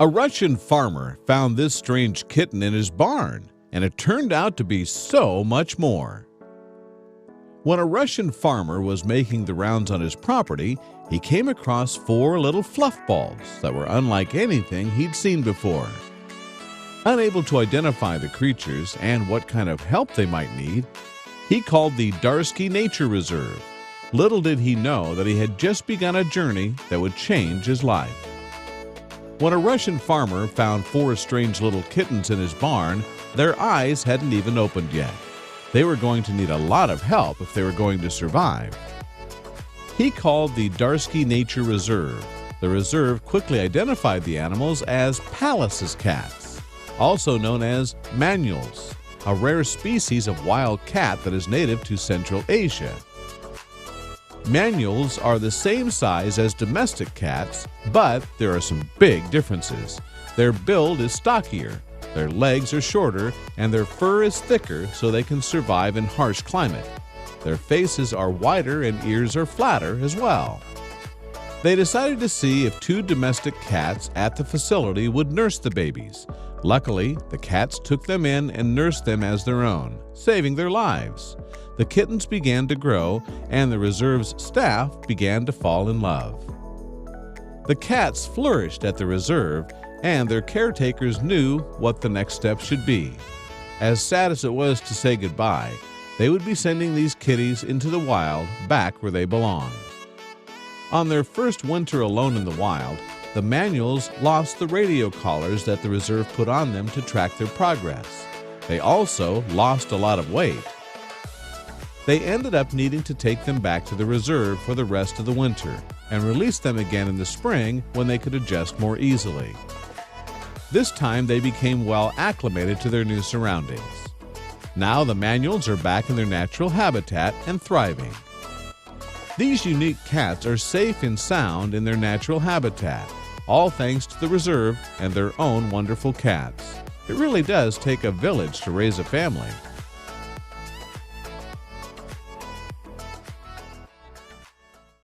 A Russian farmer found this strange kitten in his barn, and it turned out to be so much more. When a Russian farmer was making the rounds on his property, he came across 4 little fluff balls that were unlike anything he'd seen before. Unable to identify the creatures and what kind of help they might need, he called the Darsky Nature Reserve. Little did he know that he had just begun a journey that would change his life. When a Russian farmer found 4 strange little kittens in his barn, their eyes hadn't even opened yet. They were going to need a lot of help if they were going to survive. He called the Darsky Nature Reserve. The reserve quickly identified the animals as Pallas's cats, also known as manuals, a rare species of wild cat that is native to Central Asia. Manuals are the same size as domestic cats, but there are some big differences. Their build is stockier, their legs are shorter, and their fur is thicker so they can survive in harsh climate. Their faces are wider and ears are flatter as well. They decided to see if 2 domestic cats at the facility would nurse the babies. Luckily, the cats took them in and nursed them as their own, saving their lives. The kittens began to grow, and the reserve's staff began to fall in love. The cats flourished at the reserve, and their caretakers knew what the next step should be. As sad as it was to say goodbye, they would be sending these kitties into the wild, back where they belong. On their first winter alone in the wild, the manuals lost the radio collars that the reserve put on them to track their progress. They also lost a lot of weight. They ended up needing to take them back to the reserve for the rest of the winter and release them again in the spring when they could adjust more easily. This time they became well acclimated to their new surroundings. Now the manuals are back in their natural habitat and thriving. These unique cats are safe and sound in their natural habitat, all thanks to the reserve and their own wonderful cats. It really does take a village to raise a family.